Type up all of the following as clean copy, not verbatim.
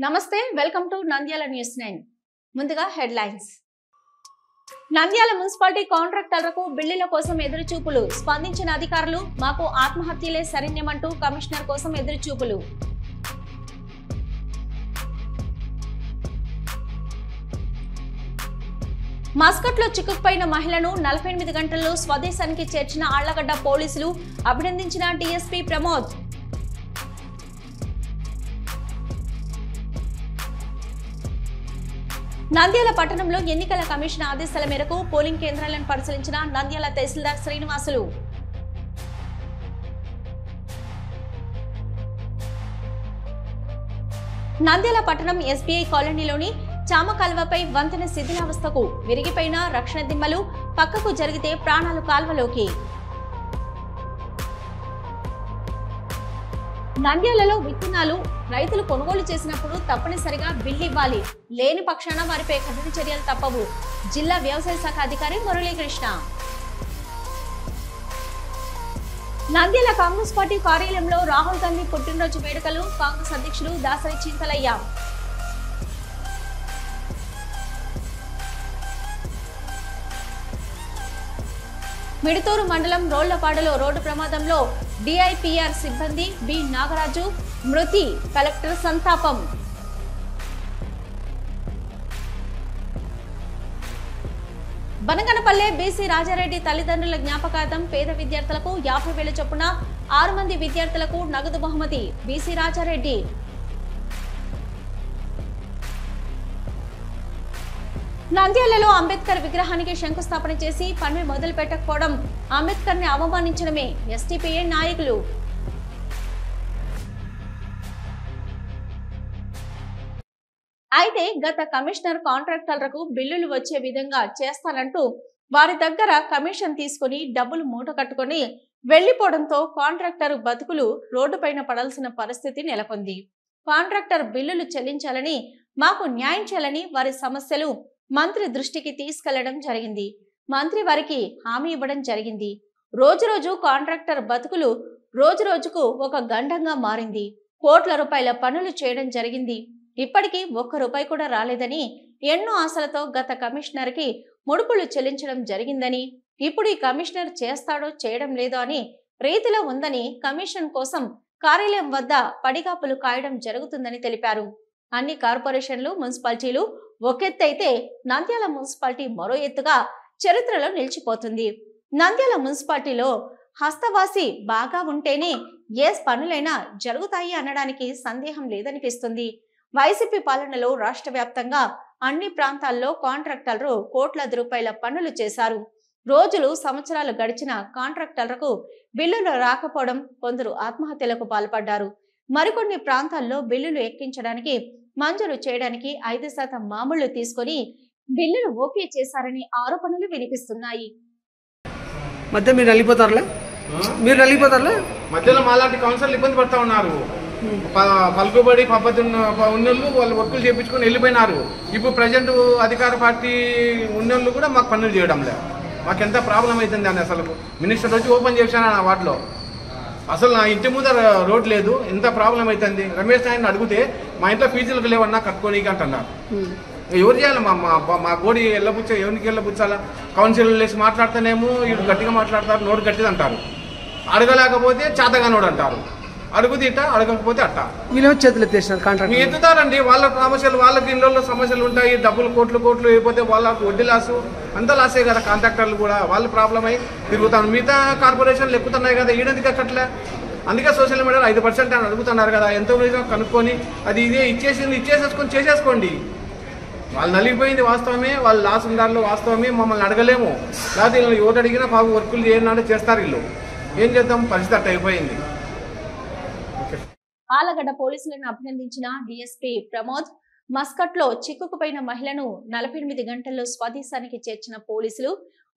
నమస్తే welcome to Nandyal news 9 ముందుగా headlines Nandyal municipality కాంట్రాక్టర్లకు బిల్లుల కోసం ఎదురుచూపులు స్పందించిన అధికారులు మాకు ఆత్మహత్యలే శరణ్యమంటూ కమిషనర్ కోసం ఎదురుచూపులు మస్కట్లో చిక్కుకుపోయిన మహిళను 48 గంటల్లో స్వదేశానికి చేర్చిన ఆళ్లగడ్డ పోలీసులు అభినందించిన డీఎస్పీ ప్రమోద్ నంద్యాల పట్టణంలో ఎన్నికల కమిషన్ ఆదేశాల మేరకు పోలింగ్ కేంద్రాలను పరిశీలించిన నంద్యాల తహసీల్దార్ శ్రీనివాసులు నంద్యాల పట్టణం ఎస్బీఐ కాలనీలోని చామకాల్వపై వంతెన శిథిలావస్థకు విరిగిపోయిన రక్షణ దిమ్మలు పక్కకు జరిగితే ప్రాణాలు కాల్వలోకి నంద్యాలలో విత్తనాలు రైతులు కొనుగోలు చేసినప్పుడు తప్పనిసరిగా బిల్లు ఇవ్వాలి, లేని పక్షాన వారిపై కఠిన చర్యలు తప్పవు. జిల్లా వ్యవసాయ శాఖ అధికారి మురళీకృష్ణ. నంద్యాల కాంగ్రెస్ పార్టీ కార్యాలయంలో రాహుల్ గాంధీ పుట్టినరోజు వేడుకలు కాంగ్రెస్ అధ్యక్షులు దాసరి చింతలయ్య. మిడుతూరు మండలం రోళ్లపాడులో రోడ్డు ప్రమాదంలో డిఐపిఆర్ సిబ్బంది బి నాగరాజు మృతి, కలెక్టర్ సంతాపం. బనగనపల్లె బీసీ రాజారెడ్డి తల్లిదండ్రుల జ్ఞాపకార్థం పేద విద్యార్థులకు 50,000 చొప్పున 6 మంది విద్యార్థులకు నగదు బహుమతి బీసీ రాజారెడ్డి. నంద్యాలలో అంబేద్కర్ విగ్రహానికి శంకుస్థాపన చేసి పనులు మొదలు పెట్టకపోవడం అంబేద్కర్ ని అవమానించడమే ఎస్టీపీఐ నాయకులు. అయితే గత కమిషనర్ కాంట్రాక్టర్లకు బిల్లులు వచ్చే విధంగా చేస్తానంటూ వారి దగ్గర కమిషన్ తీసుకుని డబ్బులు మూట కట్టుకుని వెళ్లిపోవడంతో కాంట్రాక్టర్ బతుకులు రోడ్డుపైన పడాల్సిన పరిస్థితి నెలకొంది. కాంట్రాక్టర్ బిల్లులు చెల్లించాలని, మాకు న్యాయం చేయాలని వారి సమస్యలు మంత్రి దృష్టికి తీసుకెళ్లడం జరిగింది. మంత్రి వారికి హామీ ఇవ్వడం జరిగింది. రోజు కాంట్రాక్టర్ బతుకులు రోజుకు ఒక గండంగా మారింది. కోట్ల రూపాయల పనులు చేయడం జరిగింది. ఇప్పటికీ ₹1 కూడా రాలేదని, ఎన్నో ఆశలతో గత కమిషనర్ కి ముడుపులు చెల్లించడం జరిగిందని, ఇప్పుడు ఈ కమిషనర్ చేస్తాడో చేయడం లేదో అని రీతిలో ఉందని కమిషన్ కోసం కార్యాలయం వద్ద పడిగాపులు కాయడం జరుగుతుందని తెలిపారు. అన్ని కార్పొరేషన్లు, మున్సిపాలిటీలు ఒకెత్తైతే నంద్యాల మున్సిపాలిటీ మరో ఎత్తుగా చరిత్రలో నిలిచిపోతుంది. నంద్యాల మున్సిపాలిటీలో హస్తవాసి బాగా ఉంటేనే ఏ పనులైనా జరుగుతాయి అనడానికి సందేహం లేదనిపిస్తుంది. వైసీపీ పాలనలో రాష్ట్ర వ్యాప్తంగా అన్ని ప్రాంతాల్లో కాంట్రాక్టర్లు కోట్లాది రూపాయల పనులు చేశారు. రోజులు సంవత్సరాలు గడిచిన కాంట్రాక్టర్లకు బిల్లులు రాకపోవడం, కొందరు ఆత్మహత్యలకు పాల్పడ్డారు. మరికొన్ని ప్రాంతాల్లో బిల్లులు ఎక్కించడానికి, మంజూరు చేయడానికి 5% మామూళ్లు తీసుకొని బిల్లులు ఓకే చేశారని ఆరోపణలు వినిపిస్తున్నాయి. మధ్యలో మాలాంటి కౌన్సిలర్లు ఇబ్బంది పడతా ఉన్నారు. పలుకుబడి పద్ధతి ఉన్నోళ్ళు వాళ్ళు వర్కులు చేయించుకొని వెళ్ళిపోయినారు. ఇప్పుడు ప్రజెంట్ అధికార పార్టీ ఉన్నోళ్ళు కూడా మాకు పనులు చేయడం లేదు. మాకు ఎంత ప్రాబ్లం అవుతుంది అని అసలు మినిస్టర్ వచ్చి ఓపెన్ చేశాను నా వాటిలో. అసలు నా ఇంటి ముందర రోడ్ లేదు, ఎంత ప్రాబ్లం అవుతుంది. రమేష్ నాయుడిని అడిగితే మా ఇంట్లో ఫీజులకు లేవన్నా కట్టుకోనీకి అంటున్నారు. ఎవరు చేయాలి? మా గోడి ఎవరికి వెళ్ళబుచ్చాలా? కౌన్సిలర్లు లేచి మాట్లాడితేనేమో వీడు గట్టిగా మాట్లాడతారు, నోరు గట్టిది అంటారు. అడగలేకపోతే చేతగానోడు అంటారు. అడుగుది ఇట్ట, అడగకపోతే అట్ట. చేతులు ఎత్తేసినారు. ఎత్తుతారండి. వాళ్ళ సమస్యలు, వాళ్ళకి ఇళ్ళల్లో సమస్యలు ఉంటాయి. డబ్బులు కోట్లు అయిపోతే వాళ్ళకు వడ్డీ లాసు, అంతా లాసే కదా. కాంట్రాక్టర్లు కూడా వాళ్ళ ప్రాబ్లం అయి తిరుగుతాను. మిగతా కార్పొరేషన్లు ఎక్కుతున్నాయి కదా, ఈడెందుకు ఎక్కట్లే? అందుకే సోషల్ మీడియాలో 5% అని అడుగుతున్నారు కదా. ఎంతో కనుక్కొని అది ఇదే ఇచ్చేసేసుకొని చేసేసుకోండి. వాళ్ళు నలిగిపోయింది వాస్తవమే, వాళ్ళు లాస్ ఉండాలి వాస్తవమే. మమ్మల్ని అడగలేము. లేకపోతే వీళ్ళు ఎవరు అడిగినా బాబు వర్కులు చేయనాడే చేస్తారు. వీళ్ళు ఏం చేద్దాం, పరిస్థితి అట్ట అయిపోయింది. ఆళ్లగడ్డ పోలీసులను అభినందించిన డీఎస్పీ ప్రమోద్. మస్కట్లో చిక్కుకుపోయిన మహిళను 48 గంటల్లో స్వదేశానికి చేర్చిన పోలీసులు.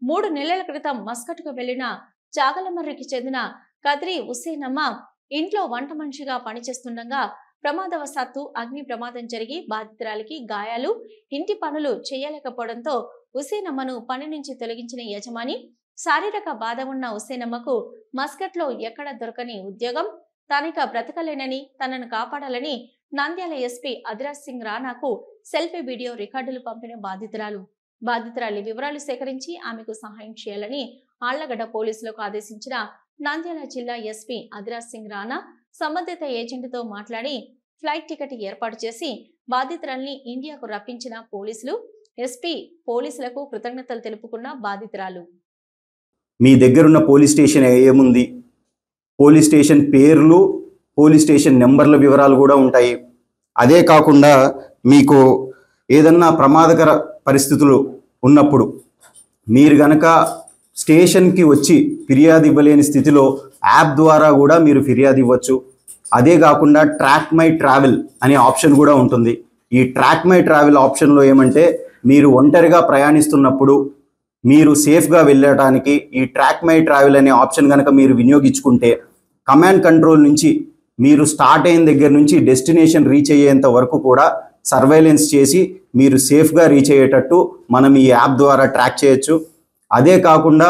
3 నెలల క్రితం మస్కట్కు వెళ్లిన చాగలమర్రికి చెందిన కద్రి హుసేనమ్మ ఇంట్లో వంట మనిషిగా పనిచేస్తుండగా ప్రమాదవశాత్తు అగ్ని ప్రమాదం జరిగి బాధితురాలికి గాయాలు, ఇంటి పనులు చేయలేకపోవడంతో హుసేనమ్మను పని నుంచి తొలగించిన యజమాని. శారీరక బాధ ఉన్న హుసేనమ్మకు మస్కట్లో ఎక్కడ దొరకని ఉద్యోగం, తానిక బ్రతకలేనని, తనను కాపాడాలని నంద్యాల ఎస్పీ అదిరాజ్ సింగ్ రాణాకు సెల్ఫీ వీడియో రికార్డులు పంపిన బాధితురాలి వివరాలు సేకరించి ఆమెకు సహాయం చేయాలని ఆళ్లగడ్డ పోలీసులకు ఆదేశించిన నంద్యాల జిల్లా ఎస్పీ అదిరాజ్ సింగ్ రాణా సంబంధిత ఏజెంట్తో మాట్లాడి ఫ్లైట్ టికెట్ ఏర్పాటు చేసి బాధితురాల్ని ఇండియాకు రప్పించిన ఎస్పీ పోలీసులకు కృతజ్ఞతలు తెలుపుకున్న బాధితురాలు. మీ దగ్గరున్న పోలీస్ స్టేషన్ ఏముంది, పోలీస్ స్టేషన్ పేర్లు, పోలీస్ స్టేషన్ నెంబర్ల వివరాలు కూడా ఉంటాయి. అదే కాకుండా మీకు ఏదన్నా ప్రమాదకర పరిస్థితులు ఉన్నప్పుడు మీరు గనక స్టేషన్కి వచ్చి ఫిర్యాదు ఇవ్వలేని స్థితిలో యాప్ ద్వారా కూడా మీరు ఫిర్యాదు ఇవ్వచ్చు. అదే కాకుండా ట్రాక్ మై ట్రావెల్ అనే ఆప్షన్ కూడా ఉంటుంది. ఈ ట్రాక్ మై ట్రావెల్ ఆప్షన్లో ఏమంటే మీరు ఒంటరిగా ప్రయాణిస్తున్నప్పుడు మీరు సేఫ్గా వెళ్ళటానికి ఈ ట్రాక్ మై ట్రావెల్ అనే ఆప్షన్ కనుక మీరు వినియోగించుకుంటే కమాండ్ కంట్రోల్ నుంచి మీరు స్టార్ట్ అయిన దగ్గర నుంచి డెస్టినేషన్ రీచ్ అయ్యేంత వరకు కూడా సర్వైలెన్స్ చేసి మీరు సేఫ్గా రీచ్ అయ్యేటట్టు మనం ఈ యాప్ ద్వారా ట్రాక్ చేయొచ్చు. అదే కాకుండా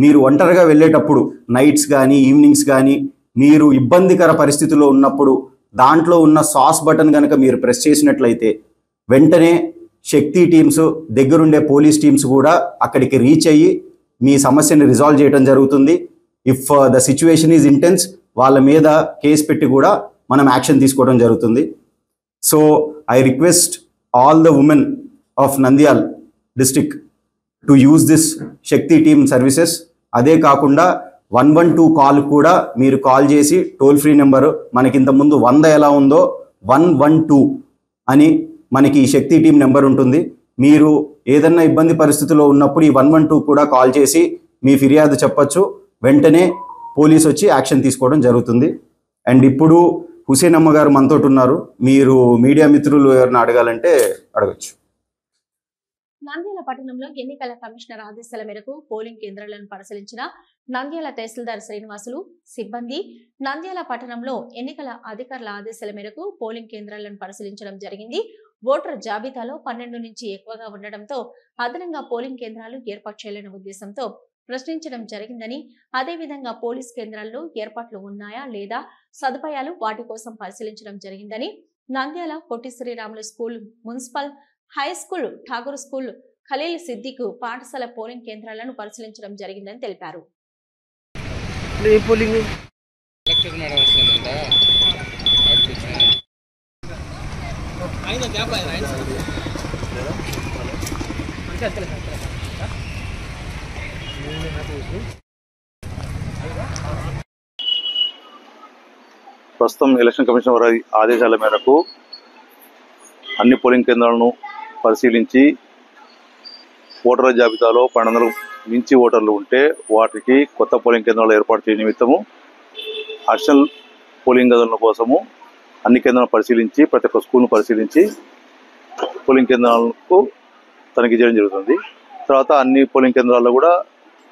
మీరు ఒంటరిగా వెళ్ళేటప్పుడు నైట్స్ కానీ ఈవినింగ్స్ కానీ మీరు ఇబ్బందికర పరిస్థితుల్లో ఉన్నప్పుడు దాంట్లో ఉన్న సాస్ బటన్ కనుక మీరు ప్రెస్ చేసినట్లయితే వెంటనే శక్తి టీమ్స్, దగ్గరుండే పోలీస్ టీమ్స్ కూడా అక్కడికి రీచ్ అయ్యి మీ సమస్యని రిజాల్వ్ చేయడం జరుగుతుంది. If the situation is intense వాళ్ళ మీద కేసు పెట్టి కూడా మనం యాక్షన్ తీసుకోవడం జరుగుతుంది. So I request all the women of Nandyal district to use this Shakti team services. అదే కాకుండా 112 కాల్ కూడా మీరు కాల్ చేసి టోల్ ఫ్రీ నెంబరు మనకి ఇంతకుముందు 100 ఎలా ఉందో 112 అని మనకి ఈ శక్తి టీం నెంబర్ ఉంటుంది. మీరు ఏదన్నా ఇబ్బంది పరిస్థితుల్లో ఉన్నప్పుడు ఈ 112 కూడా కాల్ చేసి మీ ఫిర్యాదు చెప్పచ్చు. వెంటనే పోలీస్ వచ్చి యాక్షన్ తీసుకోవడం జరుగుతుంది. అండ్ ఇప్పుడు హుసేన్ అమ్మ గారు మనతో ఉన్నారు. మీరు మీడియా మిత్రులు ఎవరిని అడగాలంటే అడగచ్చు. నంద్యాల పట్టణంలో ఎన్నికల కమిషనర్ ఆదేశాల మేరకు పోలింగ్ కేంద్రాలను పరిశీలించిన నంద్యాల తహసీల్దార్ శ్రీనివాసులు సిబ్బంది నంద్యాల పట్టణంలో ఎన్నికల అధికారుల ఆదేశాల మేరకు పోలింగ్ కేంద్రాలను పరిశీలించడం జరిగింది. ఓటర్ జాబితాలో 12 నుంచి ఎక్కువగా ఉండడంతో అదనంగా పోలింగ్ కేంద్రాలు ఏర్పాటు చేయాలనే ఉద్దేశంతో ప్రశ్నించడం జరిగిందని, అదేవిధంగా పోలీస్ కేంద్రాల్లో ఏర్పాట్లు ఉన్నాయా లేదా సదుపాయాలు వాటి కోసం పరిశీలించడం జరిగిందని Nandyal Potti Sriramulu school, municipal high school, Tagore school, Khalil Siddique పాఠశాల పోలింగ్ కేంద్రాలను పరిశీలించడం జరిగిందని తెలిపారు. ప్రస్తుతం ఎలక్షన్ కమిషన్ వారి ఆదేశాల మేరకు అన్ని పోలింగ్ కేంద్రాలను పరిశీలించి ఓటర్ల జాబితాలో 1200 మించి ఓటర్లు ఉంటే వాటికి కొత్త పోలింగ్ కేంద్రాలు ఏర్పాటు చేయడం నిమిత్తము అడిషనల్ పోలింగ్ గదుల కోసము అన్ని కేంద్రాలను పరిశీలించి ప్రతి ఒక్క స్కూల్ను పరిశీలించి పోలింగ్ కేంద్రాలకు తనిఖీ చేయడం జరుగుతుంది. తర్వాత అన్ని పోలింగ్ కేంద్రాల్లో కూడా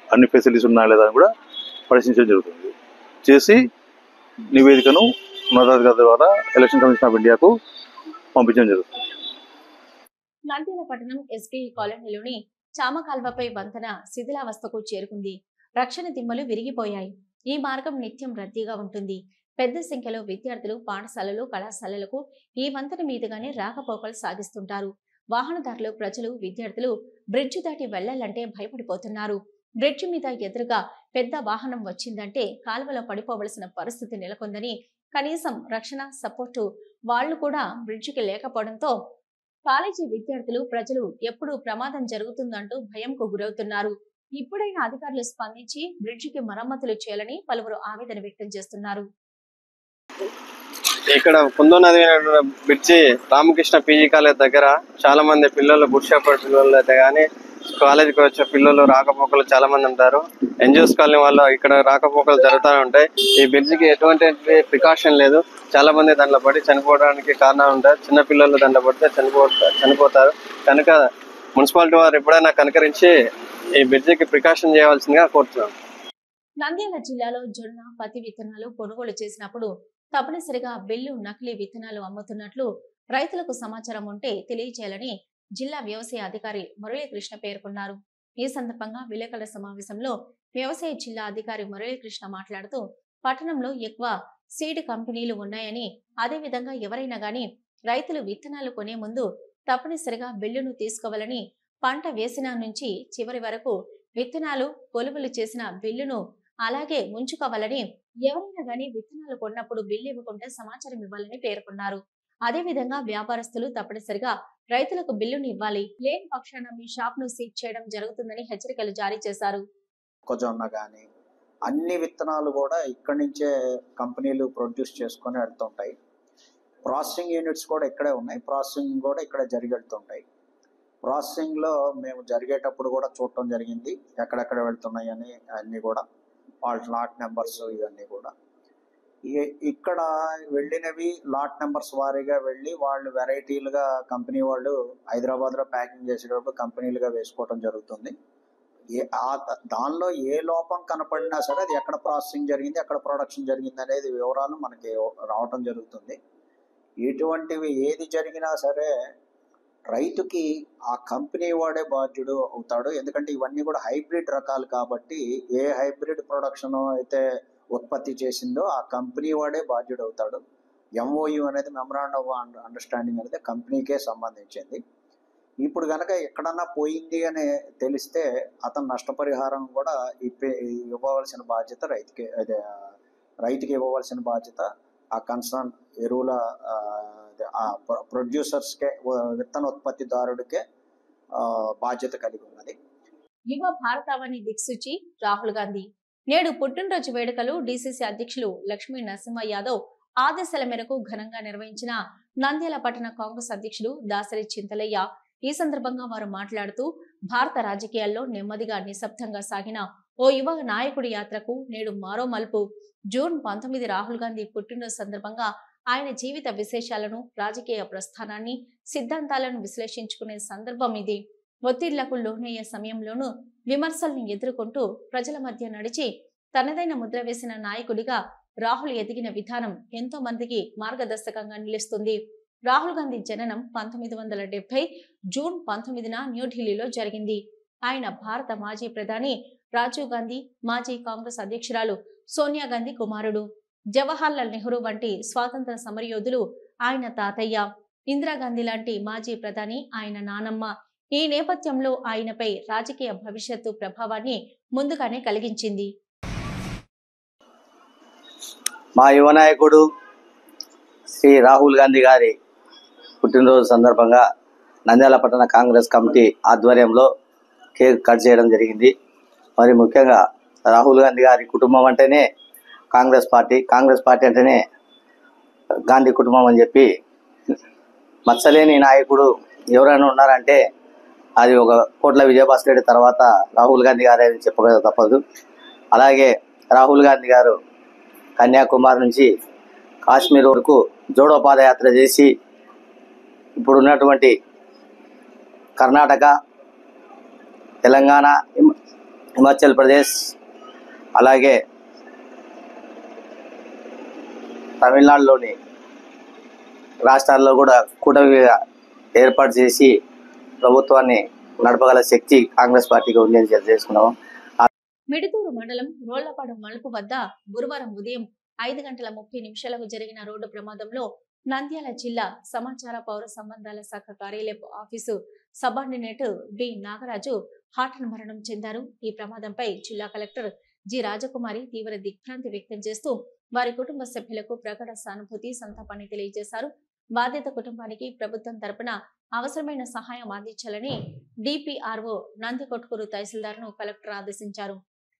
అన్ని ఫెసిలిటీస్ ఉన్నాయా లేదా అని కూడా పరిశీలించడం జరుగుతుంది. చేసి నివేదికను ఉన్నతాధికారుల ద్వారా ఎలక్షన్ కమిషన్ ఆఫ్ ఇండియాకు పంపించడం జరుగుతుంది. నంద్యాల పట్టణం ఎస్బీ కాలనీలోని చామకాల్వపై వంతెన శిథిలావస్థకు చేరుకుంది. రక్షణ దిమ్మలు విరిగిపోయాయి. ఈ మార్గం నిత్యం రద్దీగా ఉంటుంది. పెద్ద సంఖ్యలో విద్యార్థులు పాఠశాలలు, కళాశాలలకు ఈ వంతెన మీదుగానే రాకపోకలు సాగిస్తుంటారు. వాహనదారులు, ప్రజలు, విద్యార్థులు బ్రిడ్జి దాటి వెళ్లాలంటే భయపడిపోతున్నారు. బ్రిడ్జి మీద ఎదురుగా పెద్ద వాహనం వచ్చిందంటే కాలువలో పడిపోవలసిన పరిస్థితి నెలకొందని, కనీసం రక్షణ సపోర్టు వాళ్లు కూడా బ్రిడ్జికి లేకపోవడంతో కాలేజీ విద్యార్థులు, ప్రజలు ఎప్పుడు ప్రమాదం జరుగుతుందంటూ భయంకు గురవుతున్నారు. ఇప్పుడైనా అధికారులు స్పందించి బ్రిడ్జికి మరమ్మతులు చేయాలని పలువురు ఆవేదన వ్యక్తం చేస్తున్నారు. ఇక్కడ కుందో నది బ్రిడ్జి రామకృష్ణ పీజీ కాలేజ్ దగ్గర చాలా మంది పిల్లలు, బుర్షాపేట పిల్లలు అయితే కానీ కాలేజీకి వచ్చే పిల్లలు రాకపోకలు చాలా మంది ఉంటారు. ఎన్జిఓస్ కాలనీ వాళ్ళు ఇక్కడ రాకపోకలు జరుగుతూనే ఉంటాయి. ఈ బ్రిడ్జికి ఎటువంటి ప్రికాషన్ లేదు. చాలా మంది దాంట్లో పడి చనిపోవడానికి కారణాలు ఉంటాయి. చిన్న పిల్లలు దాంట్లో పడితే చనిపోతారు. కనుక మున్సిపాలిటీ వారు ఎప్పుడైనా కనుకరించి ఈ బ్రిడ్జికి ప్రికాషన్ చేయవలసిందిగా కోరుతున్నాం. నంద్యాల జిల్లాలో జొన్న, పత్తి విత్తనాలు కొనుగోలు చేసినప్పుడు తప్పనిసరిగా బిల్లు, నకిలీ విత్తనాలు అమ్ముతున్నట్లు రైతులకు సమాచారం ఉంటే తెలియజేయాలని జిల్లా వ్యవసాయ అధికారి మురళీకృష్ణ పేర్కొన్నారు. ఈ సందర్భంగా విలేకరుల సమావేశంలో వ్యవసాయ జిల్లా అధికారి మురళీకృష్ణ మాట్లాడుతూ పట్టణంలో ఎక్కువ సీడ్ కంపెనీలు ఉన్నాయని, అదేవిధంగా ఎవరైనా గాని రైతులు విత్తనాలు కొనే ముందు తప్పనిసరిగా బిల్లును తీసుకోవాలని, పంట వేసిన నుంచి చివరి వరకు విత్తనాలు కొలువులు చేసిన బిల్లును అలాగే ఉంచుకోవాలని, ఎవరైనా గాని విత్తనాలు కొన్నప్పుడు బిల్లు ఇవ్వకుండా సమాచారం ఇవ్వాలని పేర్కొన్నారు. అదేవిధంగా వ్యాపారస్తులు తప్పనిసరిగా రైతులకు బిల్లును ఇవ్వాలి, లేని పక్షాన మీ షాప్ ను సీజ్ చేయడం జరుగుతుందని హెచ్చరికలు జారీ చేశారు. మొక్కజొన్న కానీ అన్ని విత్తనాలు కూడా ఇక్కడి నుంచే కంపెనీలు ప్రొడ్యూస్ చేసుకొని వెళ్తుంటాయి. ప్రాసెసింగ్ యూనిట్స్ కూడా ఇక్కడే ఉన్నాయి, ప్రాసెసింగ్ కూడా ఇక్కడే జరిగి వెళ్తుంటాయి. ప్రాసెసింగ్లో మేము జరిగేటప్పుడు కూడా చూడటం జరిగింది, ఎక్కడెక్కడ వెళ్తున్నాయి అని అన్నీ కూడా వాళ్ళ లాట్ నెంబర్స్ ఇవన్నీ కూడా. ఇక్కడ వెళ్ళినవి లాట్ నెంబర్స్ వారీగా వెళ్ళి వాళ్ళు వెరైటీలుగా కంపెనీ వాళ్ళు హైదరాబాద్లో ప్యాకింగ్ చేసేటప్పుడు కంపెనీలుగా వేసుకోవడం జరుగుతుంది. దానిలో ఏ లోపం కనపడినా సరే అది ఎక్కడ ప్రాసెసింగ్ జరిగింది, ఎక్కడ ప్రొడక్షన్ జరిగింది అనేది వివరాలు మనకి రావటం జరుగుతుంది. ఇటువంటివి ఏది జరిగినా సరే రైతుకి ఆ కంపెనీ వాడే బాధ్యుడు అవుతాడు. ఎందుకంటే ఇవన్నీ కూడా హైబ్రిడ్ రకాలు కాబట్టి ఏ హైబ్రిడ్ ప్రొడక్షన్ అయితే ఉత్పత్తి చేసిందో ఆ కంపెనీ వాడే బాధ్యుడు అవుతాడు. MOU అనేది మెమరాండం ఆఫ్ అండర్స్టాండింగ్ అనేది కంపెనీకే సంబంధించింది. ఇప్పుడు కనుక ఎక్కడన్నా పోయింది అని తెలిస్తే అతను నష్టపరిహారం కూడా ఇవ్వవలసిన బాధ్యత రైతుకి ఇవ్వవలసిన బాధ్యత ఆ కన్సర్న్ ఎరువుల ప్రొడ్యూసర్స్కే, విత్తన ఉత్పత్తిదారుడికే బాధ్యత కలిగి ఉన్నది. యువ భారతావని దిక్సూచి రాహుల్ గాంధీ నేడు పుట్టినరోజు వేడుకలు DCC అధ్యక్షులు లక్ష్మీ నరసింహ యాదవ్ ఆదేశాల మేరకు ఘనంగా నిర్వహించిన నంద్యాల పట్టణ కాంగ్రెస్ అధ్యక్షుడు దాసరి చింతలయ్య. ఈ సందర్భంగా వారు మాట్లాడుతూ భారత రాజకీయాల్లో నెమ్మదిగా నిశ్శబ్దంగా సాగిన ఓ యువ నాయకుడి యాత్రకు నేడు మరో మలుపు. జూన్ 19 రాహుల్ గాంధీ పుట్టినరోజు సందర్భంగా ఆయన జీవిత విశేషాలను, రాజకీయ ప్రస్థానాన్ని, సిద్ధాంతాలను విశ్లేషించుకునే సందర్భం ఇది. ఒత్తిళ్లకు లోనయ్యే సమయంలోనూ విమర్శల్ని ఎదుర్కొంటూ ప్రజల మధ్య నడిచి తనదైన ముద్ర వేసిన నాయకుడిగా రాహుల్ ఎదిగిన విధానం ఎంతో మందికి మార్గదర్శకంగా నిలుస్తుంది. రాహుల్ గాంధీ జననం 1970 జూన్ 19న న్యూఢిల్లీలో జరిగింది. ఆయన భారత మాజీ ప్రధాని రాజీవ్ గాంధీ, మాజీ కాంగ్రెస్ అధ్యక్షురాలు సోనియా గాంధీ కుమారుడు. జవహర్లాల్ నెహ్రూ వంటి స్వాతంత్ర సమరయోధులు ఆయన తాతయ్య. ఇందిరాగాంధీ లాంటి మాజీ ప్రధాని ఆయన నానమ్మ. ఈ నేపథ్యంలో ఆయనపై రాజకీయ భవిష్యత్తు ప్రభావాన్ని ముందుగానే కలిగించింది. మా యువ నాయకుడు శ్రీ రాహుల్ గాంధీ గారి పుట్టినరోజు సందర్భంగా నంద్యాల పట్టణ కాంగ్రెస్ కమిటీ ఆధ్వర్యంలో కేక్ కట్ చేయడం జరిగింది. మరి ముఖ్యంగా రాహుల్ గాంధీ గారి కుటుంబం అంటేనే కాంగ్రెస్ పార్టీ అంటేనే గాంధీ కుటుంబం అని చెప్పి మచ్చలేని నాయకుడు ఎవరైనా ఉన్నారంటే అది ఒక కోట్ల విజయభాస్కర్ రెడ్డి తర్వాత రాహుల్ గాంధీ గారే అని చెప్పక తప్పదు. అలాగే రాహుల్ గాంధీ గారు కన్యాకుమారి నుంచి కాశ్మీర్ వరకు జోడో పాదయాత్ర చేసి ఇప్పుడు ఉన్నటువంటి కర్ణాటక, తెలంగాణ, హిమాచల్ ప్రదేశ్, అలాగే తమిళనాడులోని రాష్ట్రాల్లో కూడా కూటమిగా ఏర్పాటు చేసి ప్రభుత్వాన్ని నడపగల శక్తి కాంగ్రెస్ పార్టీకి ఉందని చేసుకున్నాము. మిడుతూరు మండలం రోళ్లపాడు మలుపు వద్ద గురువారం ఉదయం 5:30 జరిగిన రోడ్డు ప్రమాదంలో నంద్యాల జిల్లా సమాచార పౌర సంబంధాల శాఖ కార్యాలయపు office subordinate B Nagaraju heart మరణం చెందారు. ఈ ప్రమాదంపై జిల్లా కలెక్టర్ జి రాజకుమారి తీవ్ర దిగ్భ్రాంతి వ్యక్తం చేస్తూ వారి కుటుంబ సభ్యులకు ప్రగాఢ సానుభూతి, సంతాపాన్ని తెలియజేశారు. బాధిత కుటుంబానికి ప్రభుత్వం తరపున అవసరమైన సహాయం అందించాలని DPRO నందికొట్కూరు తహసీల్దార్ను కలెక్టర్ ఆదేశించారు.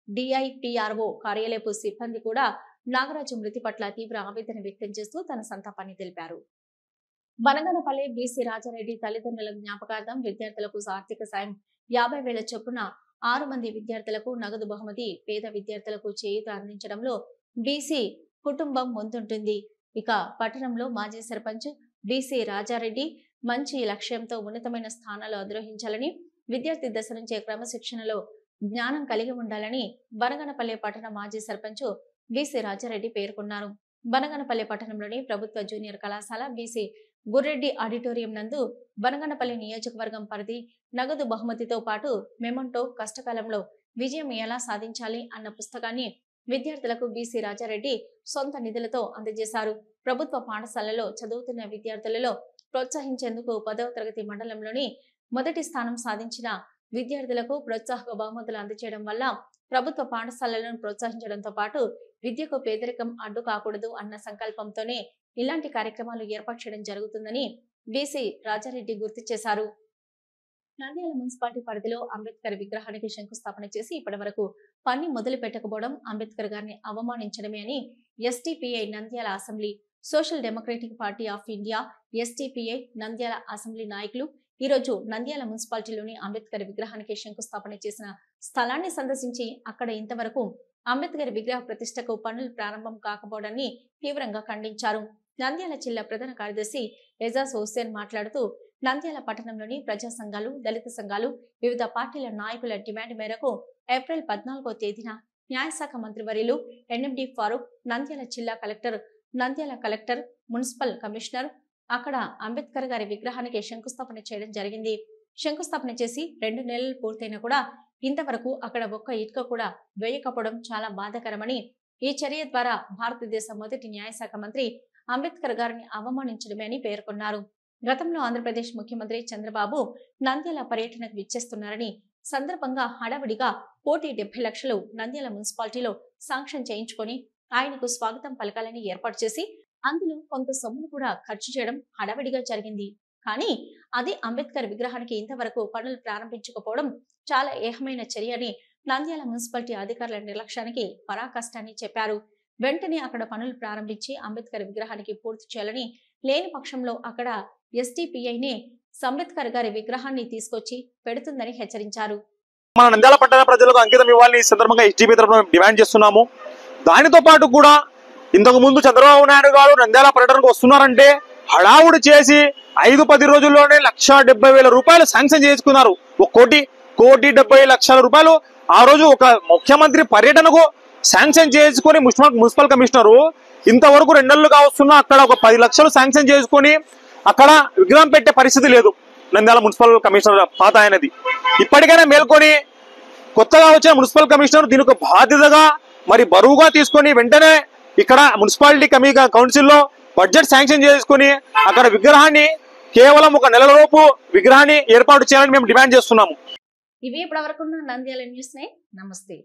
DIPRO కార్యాలయపు సిబ్బంది కూడా నాగరాజు మృతి పట్ల తీవ్ర ఆవేదన వ్యక్తం చేస్తూ తన సంతాపాన్ని తెలిపారు. బనగనపల్లి BC రాజారెడ్డి తల్లిదండ్రుల జ్ఞాపకార్థం విద్యార్థులకు ఆర్థిక సాయం 50,000 చొప్పున 6 మంది విద్యార్థులకు నగదు బహుమతి, పేద విద్యార్థులకు చేయూత అందించడంలో BC కుటుంబం ముందుంటుంది. ఇక పట్టణంలో మాజీ సర్పంచ్ BC రాజారెడ్డి మంచి లక్ష్యంతో ఉన్నతమైన స్థానాలు అధిరోహించాలని, విద్యార్థి దశ నుంచే క్రమశిక్షణలో జ్ఞానం కలిగి ఉండాలని బనగనపల్లి పట్టణ మాజీ సర్పంచ్ BC రాజారెడ్డి పేర్కొన్నారు. బనగనపల్లి పట్టణంలోని ప్రభుత్వ జూనియర్ కళాశాల BC గుర్రెడ్డి ఆడిటోరియం నందు బనగనపల్లి నియోజకవర్గం పరిధి నగదు బహుమతితో పాటు మెమంటో, కష్టకాలంలో విజయం ఎలా సాధించాలి అన్న పుస్తకాన్ని విద్యార్థులకు బీసీ రాజారెడ్డి సొంత నిధులతో అందజేశారు. ప్రభుత్వ పాఠశాలలో చదువుతున్న విద్యార్థులలో ప్రోత్సహించేందుకు 10వ తరగతి మండలంలోని మొదటి స్థానం సాధించిన విద్యార్థులకు ప్రోత్సాహక బహుమతులు అందజేయడం వల్ల ప్రభుత్వ పాఠశాలలను ప్రోత్సహించడంతో పాటు విద్యకు పేదరికం అడ్డు కాకూడదు అన్న సంకల్పంతోనే ఇలాంటి కార్యక్రమాలు ఏర్పాటు చేయడం జరుగుతుందని బీసీ రాజారెడ్డి గుర్తు చేశారు. నంద్యాల మున్సిపాలిటీ పరిధిలో అంబేద్కర్ విగ్రహానికి శంకుస్థాపన చేసి ఇప్పటి వరకు పని మొదలు పెట్టకపోవడం అంబేద్కర్ గారిని అవమానించడమే అని STPI Nandyal assembly, social democratic party of India STPI Nandyal assembly నాయకులు ఈరోజు నంద్యాల మున్సిపాలిటీలోని అంబేద్కర్ విగ్రహానికి శంకుస్థాపన చేసిన స్థలాన్ని సందర్శించి అక్కడ ఇంతవరకు అంబేద్కర్ విగ్రహ ప్రతిష్టకు పనులు ప్రారంభం కాకపోవడాన్ని తీవ్రంగా ఖండించారు. నంద్యాల జిల్లా ప్రధాన కార్యదర్శి ఎజాజ్ హుస్సేన్ మాట్లాడుతూ నంద్యాల పట్టణంలోని ప్రజా సంఘాలు, దళిత సంఘాలు, వివిధ పార్టీల నాయకుల డిమాండ్ మేరకు ఏప్రిల్ 14వ తేదీన న్యాయశాఖ మంత్రివర్యులు NMD Farooq, Nandyal collector, municipal commissioner అక్కడ అంబేద్కర్ గారి విగ్రహానికి శంకుస్థాపన చేయడం జరిగింది. శంకుస్థాపన చేసి 2 నెలలు పూర్తయినా కూడా ఇంతవరకు అక్కడ ఒక్క ఇటుక కూడా వేయకపోవడం చాలా బాధాకరమని, ఈ చర్య ద్వారా భారతదేశ మొదటి న్యాయశాఖ మంత్రి అంబేద్కర్ గారిని అవమానించడమే అని పేర్కొన్నారు. గతంలో ఆంధ్రప్రదేశ్ ముఖ్యమంత్రి చంద్రబాబు నంద్యాల పర్యటనకు విచ్చేస్తున్నారని, సందర్భంగా హడావిడిగా 1,70 లక్షలు నంద్యాల మున్సిపాలిటీలో శాంక్షన్ చేయించుకొని ఆయనకు స్వాగతం పలకాలని ఏర్పాటు చేసి అందులో కొంత సొమ్మును కూడా ఖర్చు చేయడం హడావిడిగా జరిగింది. కానీ అది అంబేద్కర్ విగ్రహానికి ఇంతవరకు పనులు ప్రారంభించకపోవడం చాలా ఏహమైన చర్య అని నంద్యాల మున్సిపాలిటీ అధికారుల నిర్లక్ష్యానికి పరాకాష్టాన్ని చెప్పారు. వెంటనే అక్కడ పనులు ప్రారంభించి అంబేద్కర్ విగ్రహానికి పూర్తి చేయాలని, లేని పక్షంలో అక్కడ ఎస్టీపీఐనే అంబేద్కర్ గారి విగ్రహాన్ని తీసుకొచ్చి పెడుతుందని హెచ్చరించారు. మన నంద్యాల పట్టణ ప్రజలకు అంకితం ఇవ్వాలని ఈ సందర్భంగా ఎస్టీపీ తరఫున డిమాండ్ చేస్తున్నాము. దానితో పాటు కూడా ఇంతకు ముందు చంద్రబాబు నాయుడు గారు నంద్యాల పర్యటనకు వస్తున్నారంటే హడావుడి చేసి 5-10 రోజుల్లోనే 1,70,000 రూపాయలు శాంక్షన్ చేసుకున్నారు. 1,70,00,000 రూపాయలు ఆ రోజు ఒక ముఖ్యమంత్రి పర్యటనకు శాంక్షన్ చేసుకుని మున్సిపల్ కమిషనరు ఇంతవరకు 2 నెలలుగా వస్తున్నా అక్కడ ఒక 10 లక్షలు శాంక్షన్ చేసుకుని అక్కడ విగ్రహం పెట్టే పరిస్థితి లేదు. నంద్యాల మున్సిపల్ కమిషనర్ పాత ఆయనది. ఇప్పటికైనా మేల్కొని కొత్తగా వచ్చిన మున్సిపల్ కమిషనర్ దీనికి బాధ్యతగా మరి బరువుగా తీసుకొని వెంటనే ఇక్కడ మున్సిపాలిటీ కౌన్సిల్లో బడ్జెట్ శాంక్షన్ చేసుకుని అక్కడ విగ్రహాన్ని కేవలం 1 నెలలోపు విగ్రహాన్ని ఏర్పాటు చేయాలని మేము డిమాండ్ చేస్తున్నాము. ఇవి ఇప్పటివరకు నంద్యాల న్యూస్. నమస్తే.